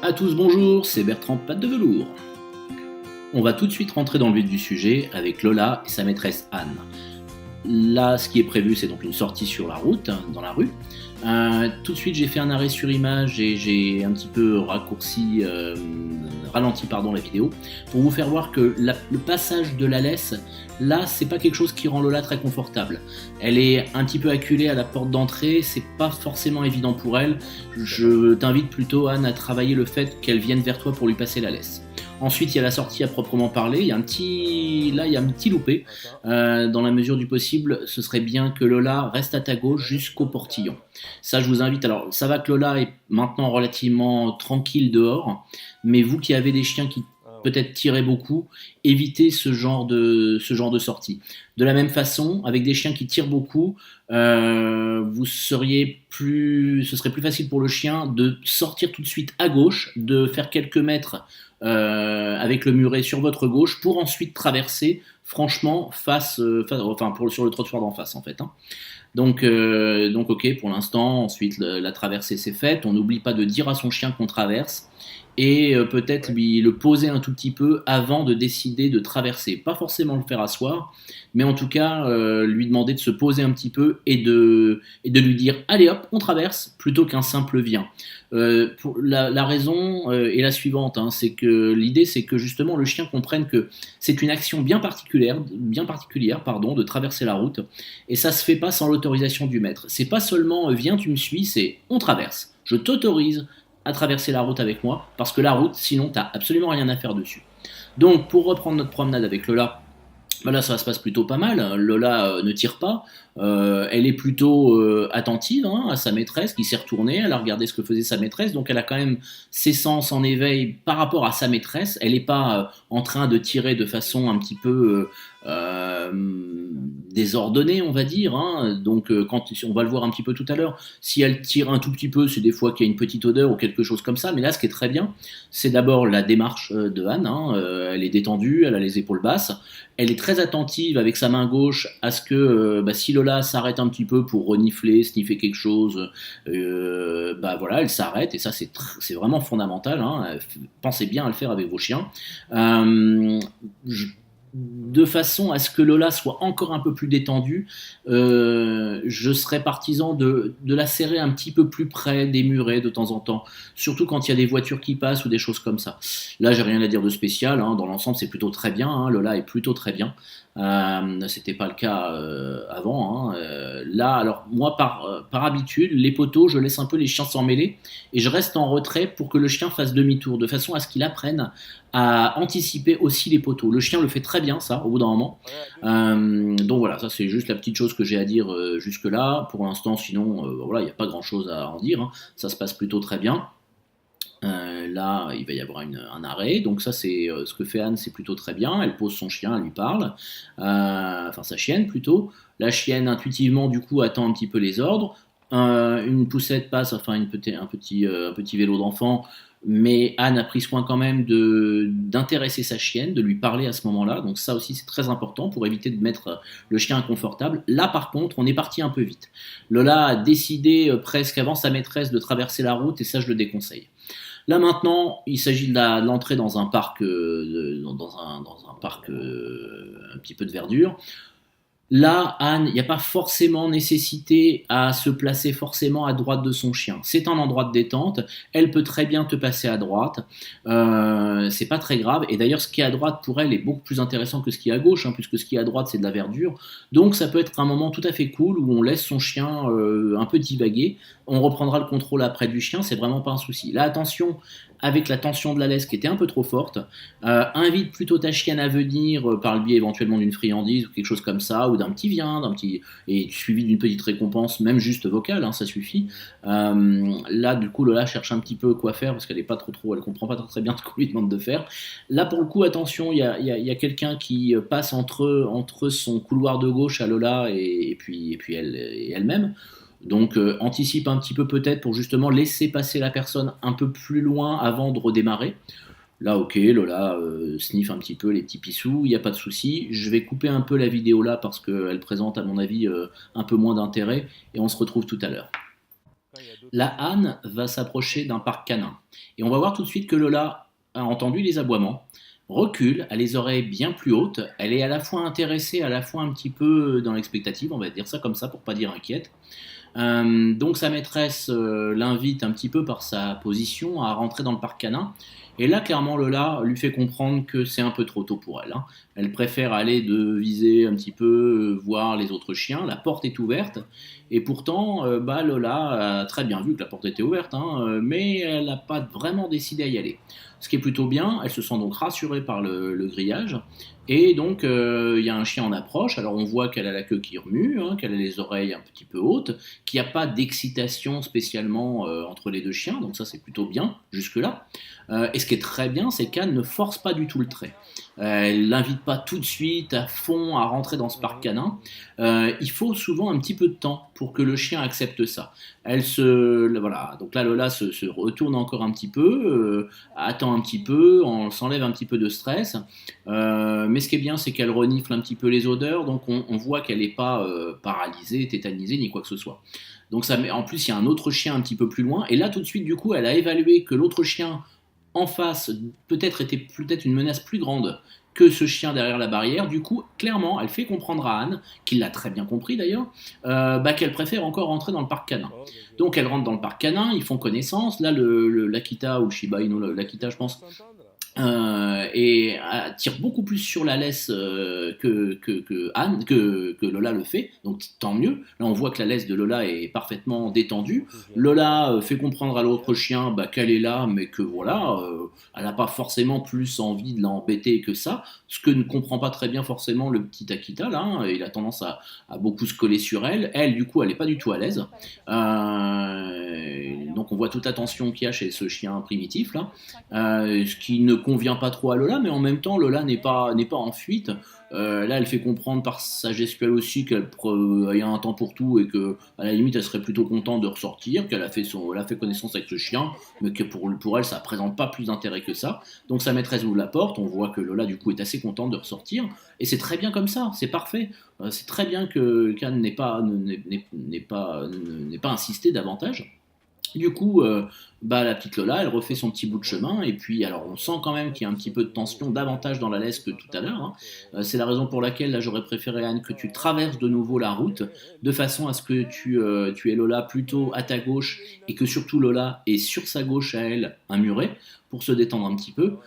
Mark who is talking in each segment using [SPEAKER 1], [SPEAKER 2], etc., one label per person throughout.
[SPEAKER 1] À tous bonjour, c'est Bertrand Patte de Velours. On va tout de suite rentrer dans le vif du sujet avec Lola et sa maîtresse Anne. Là, ce qui est prévu, c'est donc une sortie sur la route, dans la rue. Tout de suite, j'ai fait un arrêt sur image et j'ai un petit peu ralenti la vidéo pour vous faire voir que le passage de la laisse, là, c'est pas quelque chose qui rend Lola très confortable. Elle est un petit peu acculée à la porte d'entrée, c'est pas forcément évident pour elle. Je t'invite plutôt, Anne, à travailler le fait qu'elle vienne vers toi pour lui passer la laisse. Ensuite, il y a la sortie à proprement parler. Il y a un petit loupé. Dans la mesure du possible, ce serait bien que Lola reste à ta gauche jusqu'au portillon. Ça, je vous invite. Alors, ça va que Lola est maintenant relativement tranquille dehors, mais vous qui avez des chiens qui peut-être tiraient beaucoup, évitez ce genre de sortie. De la même façon, avec des chiens qui tirent beaucoup, ce serait plus facile pour le chien de sortir tout de suite à gauche, de faire quelques mètres avec le muret sur votre gauche pour ensuite traverser franchement sur le trottoir d'en face en fait. Donc ok, pour l'instant, ensuite la traversée c'est faite, on n'oublie pas de dire à son chien qu'on traverse et peut-être lui le poser un tout petit peu avant de décider de traverser. Pas forcément le faire asseoir, mais en tout cas lui demander de se poser un petit peu et de lui dire allez hop, on traverse, plutôt qu'un simple viens. La raison est la suivante, c'est que l'idée c'est que justement le chien comprenne que c'est une action bien particulière de traverser la route, et ça se fait pas sans l'autorisation du maître. C'est pas seulement viens tu me suis, c'est on traverse. Je t'autorise à traverser la route avec moi, parce que la route, sinon t'as absolument rien à faire dessus. Donc pour reprendre notre promenade avec Lola, là ça se passe plutôt pas mal. Lola ne tire pas, elle est plutôt attentive à sa maîtresse qui s'est retournée, elle a regardé ce que faisait sa maîtresse, donc elle a quand même ses sens en éveil par rapport à sa maîtresse. Elle n'est pas en train de tirer de façon un petit peu désordonnée, on va dire. Donc quand on va le voir un petit peu tout à l'heure, si elle tire un tout petit peu, c'est des fois qu'il y a une petite odeur ou quelque chose comme ça. Mais là, ce qui est très bien, c'est d'abord la démarche de Anne. Elle est détendue, elle a les épaules basses. Elle est très attentive avec sa main gauche à ce que si Lola s'arrête un petit peu pour renifler, sniffer quelque chose, voilà, elle s'arrête, et ça c'est vraiment fondamental. Pensez bien à le faire avec vos chiens. De façon à ce que Lola soit encore un peu plus détendue, je serais partisan de la serrer un petit peu plus près des murets de temps en temps, surtout quand il y a des voitures qui passent ou des choses comme ça. Là, j'ai rien à dire de spécial, dans l'ensemble c'est plutôt très bien, Lola est plutôt très bien. C'était pas le cas avant. Là, alors moi par habitude, les poteaux, je laisse un peu les chiens s'en mêler et je reste en retrait pour que le chien fasse demi-tour, de façon à ce qu'il apprenne à anticiper aussi les poteaux. Le chien le fait très bien, ça, au bout d'un moment. Donc voilà, ça c'est juste la petite chose que j'ai à dire jusque là. Pour l'instant, sinon, voilà, il n'y a pas grand chose à en dire. Ça se passe plutôt très bien. Là, il va y avoir un arrêt, donc ça c'est ce que fait Anne, c'est plutôt très bien. Elle pose son chien, elle lui parle, enfin sa chienne plutôt. La chienne intuitivement du coup attend un petit peu les ordres. Une poussette passe, enfin un petit vélo d'enfant, mais Anne a pris soin quand même d'intéresser sa chienne, de lui parler à ce moment-là. Donc ça aussi c'est très important pour éviter de mettre le chien inconfortable. Là par contre, on est parti un peu vite. Lola a décidé presque avant sa maîtresse de traverser la route, et ça je le déconseille. Là maintenant, il s'agit de l'entrée dans un parc, un petit peu de verdure. Là, Anne, il n'y a pas forcément nécessité à se placer forcément à droite de son chien. C'est un endroit de détente. Elle peut très bien te passer à droite. C'est pas très grave. Et d'ailleurs, ce qui est à droite pour elle est beaucoup plus intéressant que ce qui est à gauche, puisque ce qui est à droite c'est de la verdure. Donc, ça peut être un moment tout à fait cool où on laisse son chien un peu divaguer. On reprendra le contrôle après du chien. C'est vraiment pas un souci. Là, attention. Avec la tension de la laisse qui était un peu trop forte, invite plutôt ta chienne à venir par le biais éventuellement d'une friandise ou quelque chose comme ça, ou d'un petit viens, et suivi d'une petite récompense, même juste vocale, ça suffit. Là, du coup, Lola cherche un petit peu quoi faire parce qu'elle est pas elle comprend pas très bien ce qu'on lui demande de faire. Là, pour le coup, attention, il y a quelqu'un qui passe entre son couloir de gauche à Lola et puis elle-même. Donc anticipe un petit peu peut-être pour justement laisser passer la personne un peu plus loin avant de redémarrer. Là ok, Lola sniffe un petit peu les petits pissous, il n'y a pas de souci. Je vais couper un peu la vidéo là parce qu'elle présente à mon avis un peu moins d'intérêt, et on se retrouve tout à l'heure. La Anne va s'approcher d'un parc canin. Et on va voir tout de suite que Lola a entendu les aboiements, recule, a les oreilles bien plus hautes, elle est à la fois intéressée, à la fois un petit peu dans l'expectative, on va dire ça comme ça pour pas dire inquiète. Donc sa maîtresse l'invite un petit peu par sa position à rentrer dans le parc canin. Et là, clairement, Lola lui fait comprendre que c'est un peu trop tôt pour elle, hein. Elle préfère aller de viser un petit peu, voir les autres chiens. La porte est ouverte. Et pourtant, Lola a très bien vu que la porte était ouverte, hein, mais elle n'a pas vraiment décidé à y aller. Ce qui est plutôt bien, elle se sent donc rassurée par le grillage. Et donc, il y a un chien en approche. Alors, on voit qu'elle a la queue qui remue, hein, qu'elle a les oreilles un petit peu hautes, qu'il n'y a pas d'excitation spécialement entre les deux chiens. Donc, ça, c'est plutôt bien jusque-là. Et ce qui est très bien, c'est qu'Anne ne force pas du tout le trait. Elle l'invite pas tout de suite à fond à rentrer dans ce parc canin. Il faut souvent un petit peu de temps pour que le chien accepte ça. Voilà. Donc là, Lola se retourne encore un petit peu, attend un petit peu, on s'enlève un petit peu de stress. Mais ce qui est bien, c'est qu'elle renifle un petit peu les odeurs, donc on voit qu'elle n'est pas paralysée, tétanisée, ni quoi que ce soit. Donc en plus, il y a un autre chien un petit peu plus loin, et là, tout de suite, du coup, elle a évalué que l'autre chien en face était peut-être une menace plus grande que ce chien derrière la barrière. Du coup, clairement, elle fait comprendre à Anne, qui l'a très bien compris d'ailleurs, qu'elle préfère encore rentrer dans le parc canin. Donc elle rentre dans le parc canin, ils font connaissance. Là, l'Akita ou Shiba Inu, l'Akita, je pense, et tire beaucoup plus sur la laisse que Lola le fait, donc tant mieux. Là, on voit que la laisse de Lola est parfaitement détendue. Lola fait comprendre à l'autre chien qu'elle est là, mais que voilà, elle n'a pas forcément plus envie de l'embêter que ça, ce que ne comprend pas très bien forcément le petit Akita, là, hein. Il a tendance à beaucoup se coller sur elle. Elle, du coup, elle n'est pas du tout à l'aise. Donc on voit toute la tension qu'il y a chez ce chien primitif, là, ce qui ne convient pas trop à Lola, mais en même temps, Lola n'est pas en fuite. Là, elle fait comprendre par sa gestuelle aussi qu'elle y a un temps pour tout et que, à la limite, elle serait plutôt contente de ressortir, qu'elle a fait connaissance avec le chien, mais que pour elle, ça ne présente pas plus d'intérêt que ça. Donc sa maîtresse ouvre la porte, on voit que Lola, du coup, est assez contente de ressortir, et c'est très bien comme ça, c'est parfait. C'est très bien que Khan n'ait pas insisté davantage. Du coup, la petite Lola, elle refait son petit bout de chemin, et puis alors on sent quand même qu'il y a un petit peu de tension davantage dans la laisse que tout à l'heure, hein. C'est la raison pour laquelle là j'aurais préféré, Anne, que tu traverses de nouveau la route, de façon à ce que tu aies Lola plutôt à ta gauche, et que surtout Lola ait sur sa gauche à elle un muret, pour se détendre un petit peu.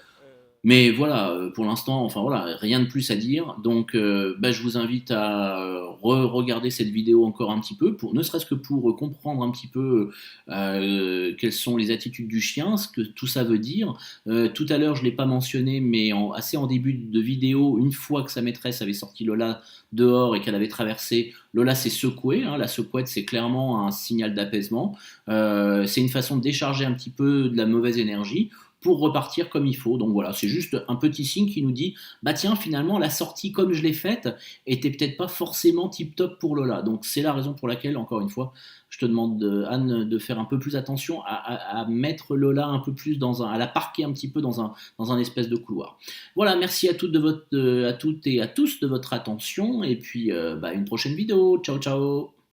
[SPEAKER 1] Mais voilà, pour l'instant, enfin voilà, rien de plus à dire. Donc, je vous invite à regarder cette vidéo encore un petit peu, ne serait-ce que pour comprendre un petit peu quelles sont les attitudes du chien, ce que tout ça veut dire. Tout à l'heure, je ne l'ai pas mentionné, mais assez en début de vidéo, une fois que sa maîtresse avait sorti Lola dehors et qu'elle avait traversé, Lola s'est secouée, hein. La secouette, c'est clairement un signal d'apaisement. C'est une façon de décharger un petit peu de la mauvaise énergie pour repartir comme il faut. Donc voilà, c'est juste un petit signe qui nous dit tiens, finalement la sortie comme je l'ai faite était peut-être pas forcément tip top pour Lola. Donc c'est la raison pour laquelle, encore une fois, je te demande, Anne, de faire un peu plus attention à mettre Lola un peu plus à la parquer un petit peu dans un espèce de couloir. Voilà, merci à toutes et à tous de votre attention, et puis une prochaine vidéo. Ciao ciao.